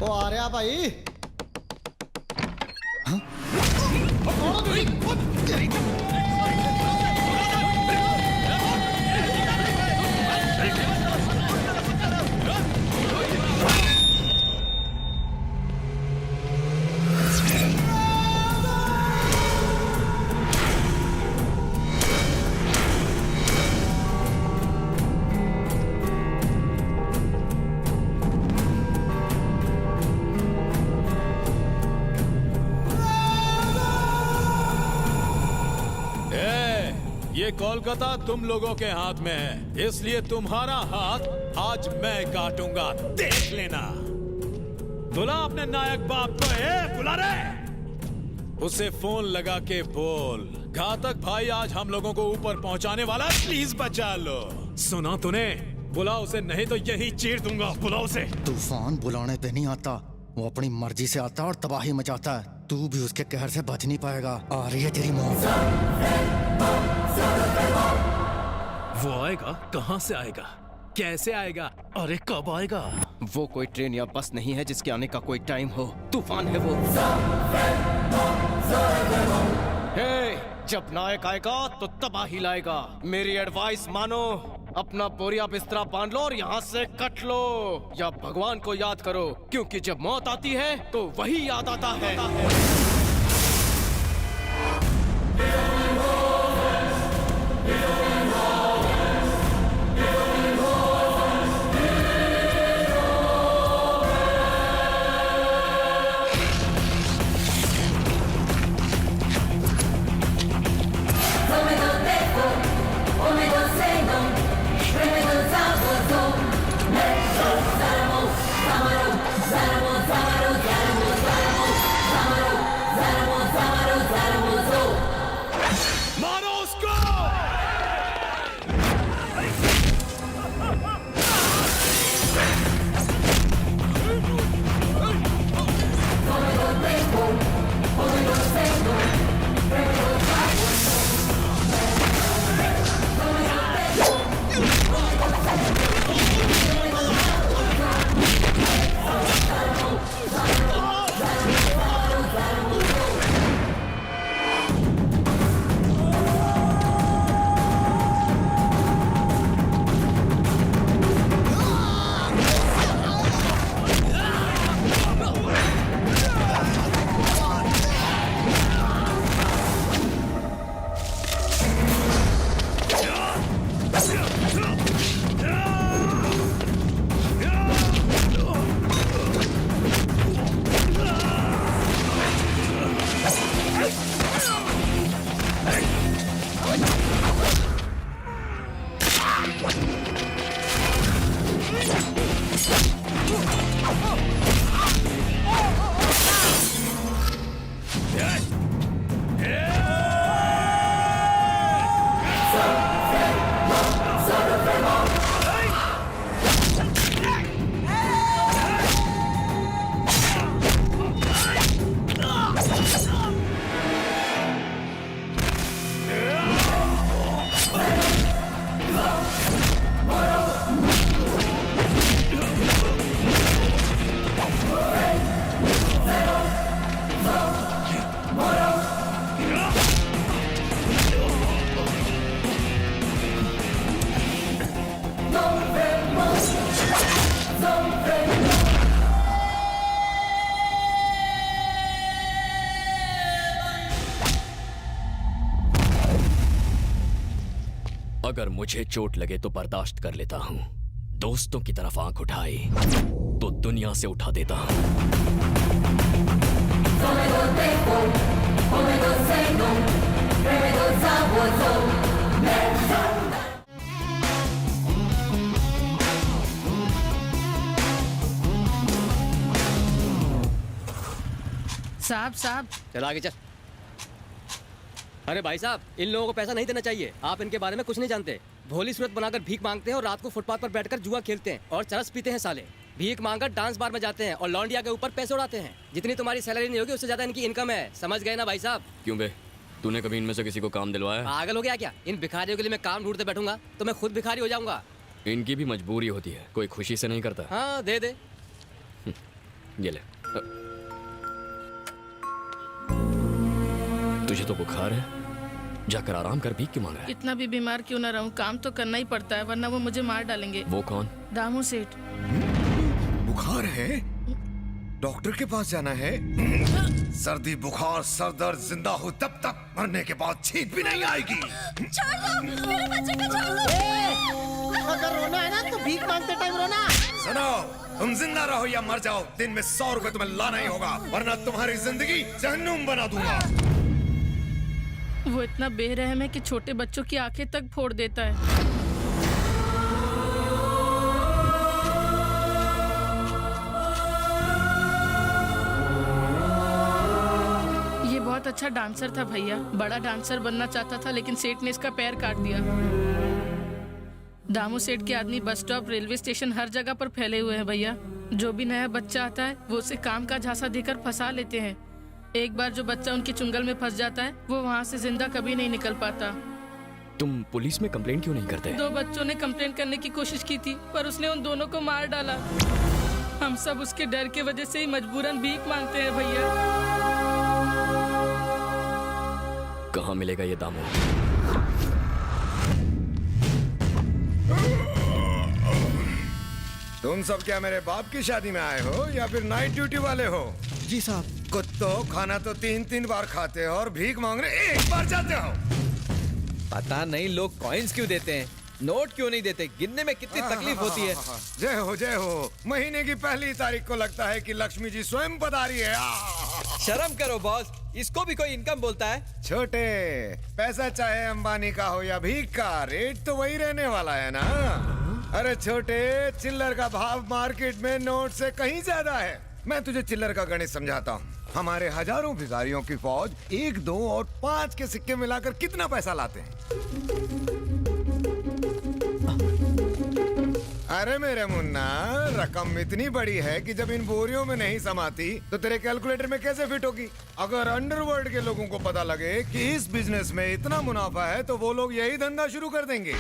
वो आ रहा भाई। ये कोलकाता तुम लोगों के हाथ में है, इसलिए तुम्हारा हाथ आज मैं काटूंगा, देख लेना। बुला अपने नायक बाप को, बुला रे। उसे फोन लगा के बोल, घातक भाई आज हम लोगों को ऊपर पहुंचाने वाला, प्लीज बचा लो। सुना तूने? बुला उसे, नहीं तो यही चीर दूंगा। बुला उसे। तूफान बुलाने पे नहीं आता, वो अपनी मर्जी से आता और तबाही मचाता है। तू भी उसके कहर से बच नहीं पाएगा। आ रही है तेरी मौत। वो आएगा, कहां से आएगा, कैसे आएगा, अरे कब आएगा? वो कोई ट्रेन या बस नहीं है जिसके आने का कोई टाइम हो। तूफान है वो। जब नायक आएगा तो तबाही लाएगा। मेरी एडवाइस मानो, अपना बोरिया बिस्तरा बांध लो और यहाँ से कट लो, या भगवान को याद करो, क्योंकि जब मौत आती है तो वही याद आता है। अगर मुझे चोट लगे तो बर्दाश्त कर लेता हूँ, दोस्तों की तरफ आंख उठाए तो दुनिया से उठा देता हूँ। साहब चल आगे चल। अरे भाई साहब, इन लोगों को पैसा नहीं देना चाहिए। आप इनके बारे में कुछ नहीं जानते। भोली सूरत बनाकर भीख मांगते हैं और रात को फुटपाथ पर बैठकर जुआ खेलते हैं और चरस पीते हैं साले। भीख मांगकर डांस बार में जाते हैं और लौंडिया के ऊपर पैसे उड़ाते हैं। जितनी तुम्हारी सैलरी नहीं होगी उससे ज्यादा इनकी इनकम है। समझ गए ना भाई साहब? क्यों बे, तूने कभी इनमें से किसी को काम दिलवाया? पागल हो गया क्या? इन भिखारियों के लिए मैं काम ढूंढते बैठूंगा तो मैं खुद भिखारी हो जाऊंगा। इनकी भी मजबूरी होती है, कोई खुशी से नहीं करता। हाँ दे दे। ये ले। तुझे तो बुखार है, जाकर आराम कर, भीख क्यों मांग रहा है? इतना भी बीमार क्यों ना रहूं, काम तो करना ही पड़ता है, वरना वो मुझे मार डालेंगे। वो कौन? दामू सेठ। बुखार है? डॉक्टर के पास जाना है? सर्दी बुखार सर दर्द जिंदा हो तब तक, मरने के बाद छींक भी नहीं आएगी। छोड़ दो, मेरे बच्चे को छोड़ दो। अगर रोना है ना तो भीख मांगते टाइम रोना। सुनो, तुम जिंदा रहो या मर जाओ, दिन में 100 रुपए तुम्हें लाना ही होगा, वरना तुम्हारी जिंदगी जहन्नुम बना दूंगा। वो इतना बेरहम है कि छोटे बच्चों की आंखें तक फोड़ देता है। ये बहुत अच्छा डांसर था भैया, बड़ा डांसर बनना चाहता था, लेकिन सेठ ने इसका पैर काट दिया। दामू सेठ के आदमी बस स्टॉप, रेलवे स्टेशन, हर जगह पर फैले हुए हैं भैया। जो भी नया बच्चा आता है वो उसे काम का झांसा देकर फंसा लेते हैं। एक बार जो बच्चा उनके चुंगल में फंस जाता है वो वहाँ से जिंदा कभी नहीं निकल पाता। तुम पुलिस में कंप्लेंट क्यों नहीं करते? 2 बच्चों ने कंप्लेंट करने की कोशिश की थी, पर उसने उन दोनों को मार डाला। हम सब उसके डर की वजह से ही मजबूरन भीख मांगते हैं भैया। कहाँ मिलेगा ये दामू? तुम सब क्या मेरे बाप की शादी में आए हो या फिर नाइट ड्यूटी वाले हो? जी साहब। कुत्तो, खाना तो 3-3 बार खाते हो और भीख मांगने एक बार जाते हो। पता नहीं लोग कॉइन्स क्यों देते हैं, नोट क्यों नहीं देते, गिनने में कितनी तकलीफ होती है। जय हो जय हो। महीने की पहली तारीख को लगता है कि लक्ष्मी जी स्वयं पधारी है। शर्म करो बॉस, इसको भी कोई इनकम बोलता है? छोटे, पैसा चाहे अंबानी का हो या भीख का, रेट तो वही रहने वाला है ना। अरे छोटे, चिल्लर का भाव मार्केट में नोट से कहीं ज्यादा है। मैं तुझे चिल्लर का गणित समझाता हूँ। हमारे हजारों भिखारियों की फौज 1, 2 और 5 के सिक्के मिलाकर कितना पैसा लाते हैं? अरे मेरे मुन्ना, रकम इतनी बड़ी है कि जब इन बोरियों में नहीं समाती तो तेरे कैलकुलेटर में कैसे फिट होगी? अगर अंडरवर्ल्ड के लोगों को पता लगे कि इस बिजनेस में इतना मुनाफा है तो वो लोग यही धंधा शुरू कर देंगे।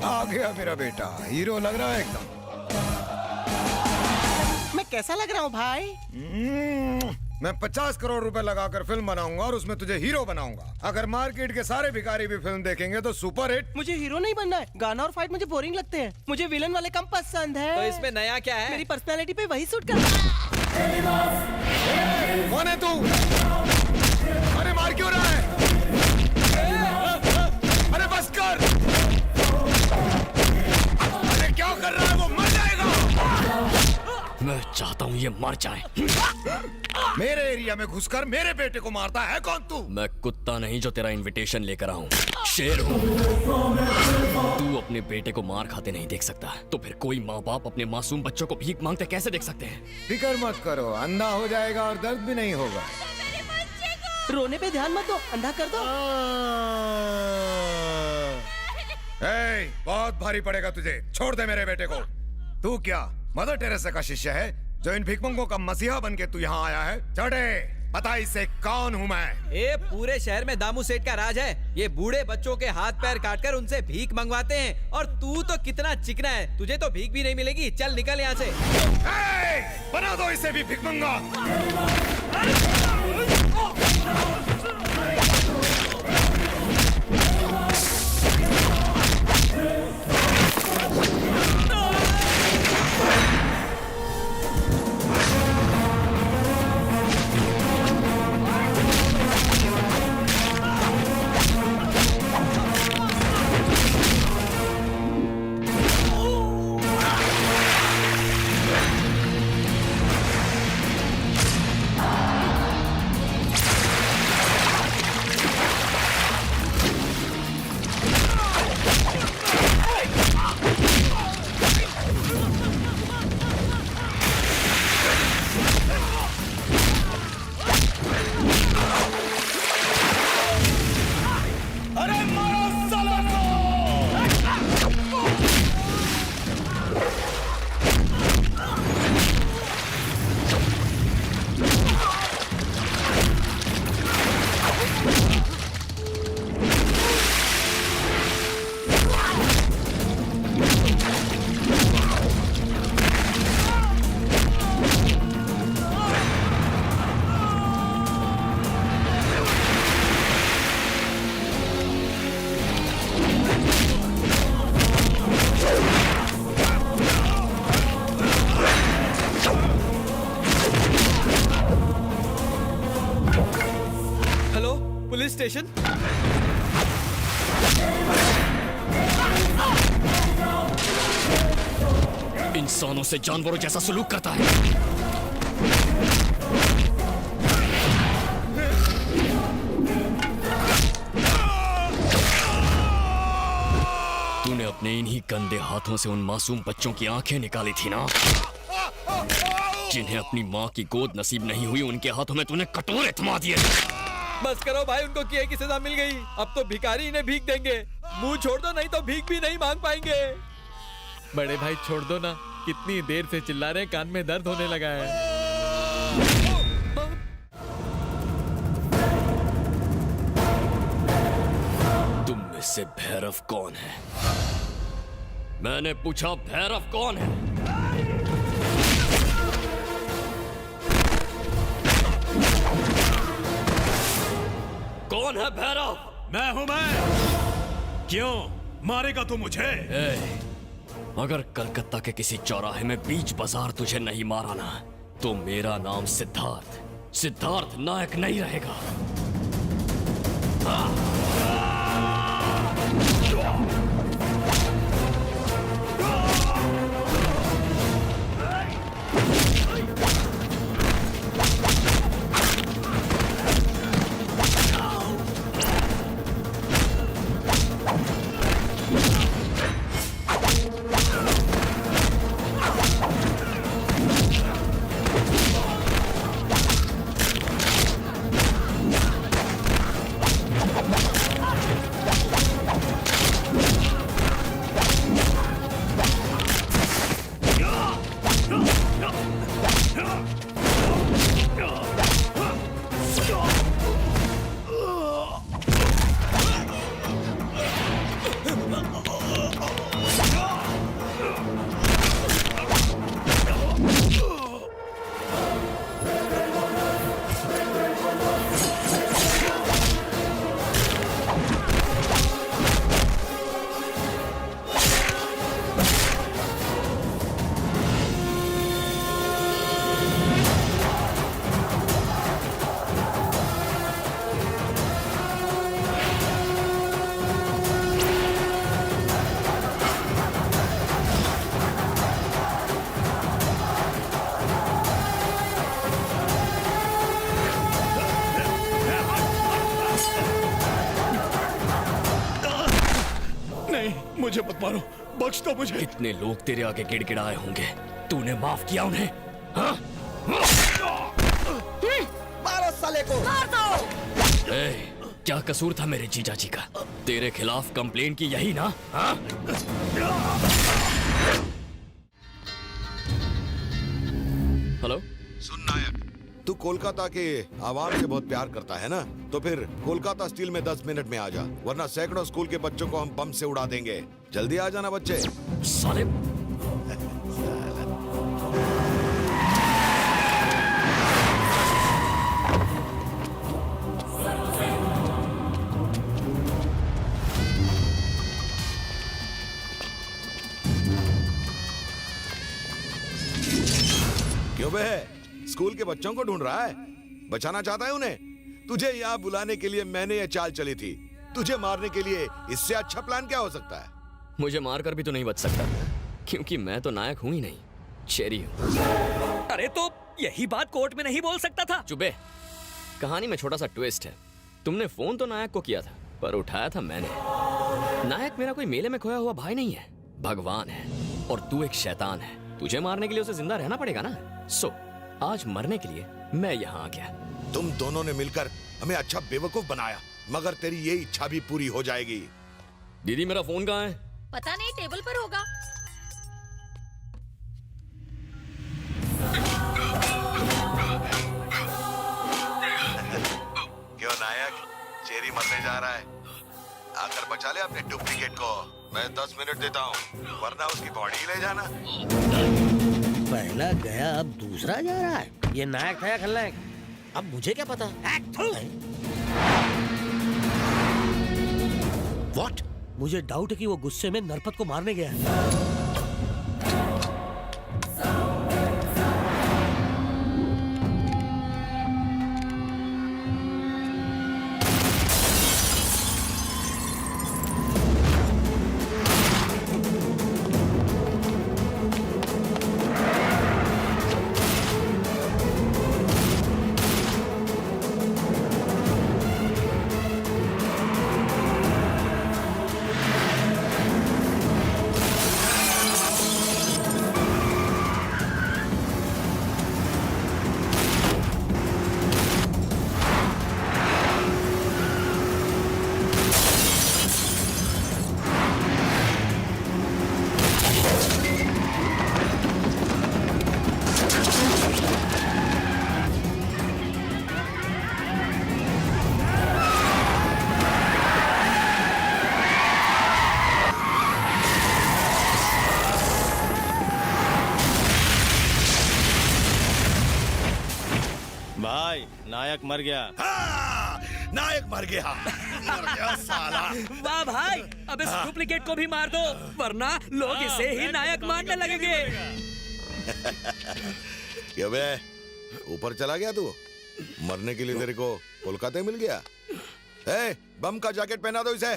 आ गया मेरा बेटा, हीरो लग रहा है एकदम। मैं कैसा लग रहा हूँ भाई? मैं 50 करोड़ रुपए लगाकर फिल्म बनाऊंगा और उसमें तुझे हीरो बनाऊंगा। अगर मार्केट के सारे भिखारी भी फिल्म देखेंगे तो सुपर हिट। मुझे हीरो नहीं बनना है, गाना और फाइट मुझे बोरिंग लगते हैं। मुझे विलन वाले कम पसंद है। तो इसमें नया क्या है? मेरी पर्सनालिटी पे वही सूट करता है। कौन है तू? अरे मार क्यों रहा है? अरे बस कर। अरे क्या कर रहा है? वो मर जाएगा। मैं चाहता हूँ ये मर जाए। मेरे एरिया में घुसकर मेरे बेटे को मारता है कौन तू? मैं कुत्ता नहीं जो तेरा इनविटेशन लेकर आऊं, शेर हूँ। तू अपने बेटे को मार खाते नहीं देख सकता, तो फिर कोई माँ बाप अपने मासूम बच्चों को भीख मांगते कैसे देख सकते हैं? फिक्र मत करो, अंधा हो जाएगा और दर्द भी नहीं होगा। रोने पे ध्यान मत दो, अंधा कर दो। बहुत भारी पड़ेगा तुझे, छोड़ दे मेरे बेटे को। तू क्या मदर टेरेसा का शिष्य है जो इन भिखमंगों का मसीहा बन के तू यहाँ आया है? चढ़े, पता इसे कौन हूँ मैं? ये पूरे शहर में दामू सेठ का राज है। ये बूढ़े बच्चों के हाथ पैर काटकर उनसे भीख मंगवाते हैं। और तू तो कितना चिकना है, तुझे तो भीख भी नहीं मिलेगी। चल निकल यहाँ से। बना दो इसे भी भिखमंगा। स्टेशन? इंसानों से जानवरों जैसा सलूक करता है। तूने अपने इन्हीं गंदे हाथों से उन मासूम बच्चों की आंखें निकाली थी ना, जिन्हें अपनी माँ की गोद नसीब नहीं हुई। उनके हाथों में तूने कटोरे थमा दिए। बस करो भाई, उनको किए की सजा मिल गई। अब तो भिखारी इन्हें भीख देंगे। मुंह छोड़ दो, नहीं तो भीख भी नहीं मांग पाएंगे। बड़े भाई छोड़ दो ना, कितनी देर से चिल्ला रहे, कान में दर्द होने लगा है। तुम में से भैरव कौन है? मैंने पूछा, भैरव कौन है? कौन है भैरव? मैं हूं मैं। क्यों मारेगा तू मुझे? अगर कलकत्ता के किसी चौराहे में बीच बाजार तुझे नहीं मारा ना, तो मेरा नाम सिद्धार्थ नायक नहीं रहेगा। मुझे मत मारो, बख्श दो मुझे। कितने लोग तेरे आगे गिड़गिड़ाए होंगे, तूने माफ किया उन्हें? हाँ? मारो साले को, मार दो। क्या कसूर था मेरे जीजा जी का? तेरे खिलाफ कंप्लेन की यही ना? हाँ? हेलो, सुन नायक, तू कोलकाता के आवाम से बहुत प्यार करता है ना, तो फिर कोलकाता स्टील में 10 मिनट में आ जा, वरना सैकड़ों स्कूल के बच्चों को हम बम से उड़ा देंगे। जल्दी आ जाना बच्चे। साले। क्यों बे, स्कूल के बच्चों को ढूंढ रहा है? बचाना चाहता है उन्हें? तुझे यहाँ बुलाने के लिए मैंने ये चाल चली थी। तुझे मारने के लिए इससे अच्छा प्लान क्या हो सकता है? मुझे मारकर भी तो नहीं बच सकता, क्योंकि मैं तो नायक हूं ही नहीं, चेरी हूं। अरे तो यही बात कोर्ट में नहीं बोल सकता था? चुबे, कहानी में छोटा सा ट्विस्ट है। तुमने फोन तो नायक को किया था, पर उठाया था मैंने। नायक मेरा कोई मेले में खोया हुआ भाई नहीं है, भगवान है, और तू एक शैतान है। तुझे मारने के लिए उसे जिंदा रहना पड़ेगा ना। सो आज मरने के लिए मैं यहाँ आ गया। तुम दोनों ने मिलकर हमें अच्छा बेवकूफ बनाया, मगर तेरी ये इच्छा भी पूरी हो जाएगी। दीदी, मेरा फोन कहाँ है? पता नहीं, टेबल पर होगा। क्यों नायक, चेरी मरने जा रहा है? आकर बचा ले अपने डुप्लीकेट को। मैं 10 मिनट देता हूँ, वरना उसकी बॉडी ही ले जाना। पहला गया, अब दूसरा जा रहा है। ये नायक था या खलनायक? अब मुझे क्या पता? What? मुझे डाउट है कि वो गुस्से में नरपत को मारने गया है। भाई नायक मर गया। हाँ, नायक मर गया। मर गया साला। वाह भाई, अब इस डुप्लीकेट को भी मार दो, वरना लोग इसे ही नायक मानने लगेंगे। क्या बे, ऊपर चला गया तू? मरने के लिए तेरे को कोलकाता मिल गया? ए, बम का जैकेट पहना दो इसे।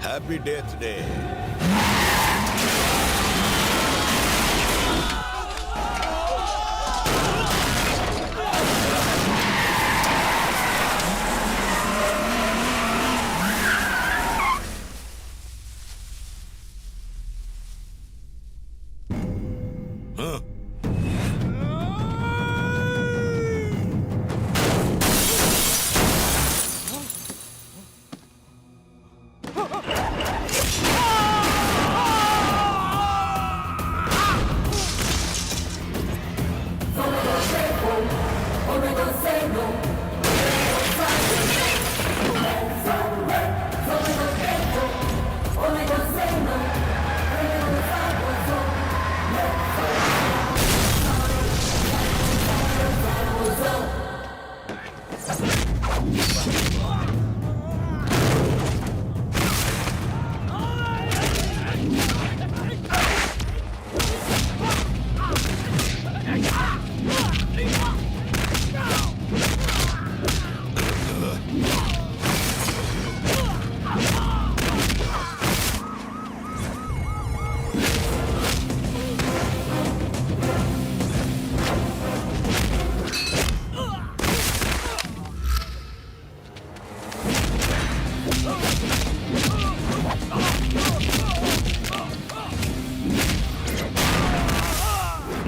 Happy death day.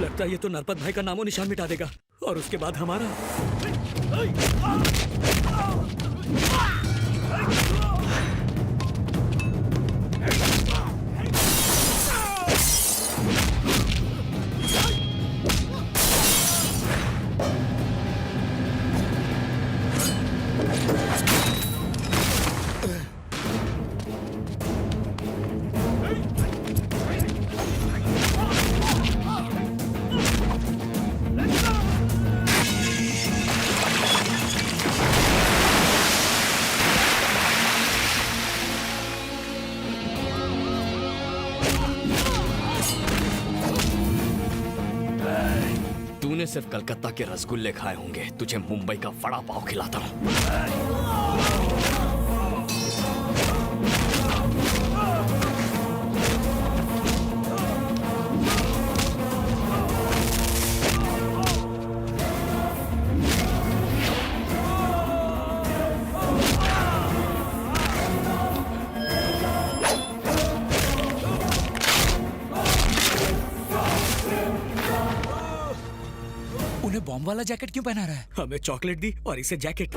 लगता है ये तो नरपत भाई का नामो निशान मिटा देगा, और उसके बाद हमारा। तूने सिर्फ कलकत्ता के रसगुल्ले खाए होंगे, तुझे मुंबई का वड़ा पाव खिलाता हूँ। उन्हें बॉम्ब वाला जैकेट क्यों पहना रहा है? हमें चॉकलेट दी और इसे जैकेट।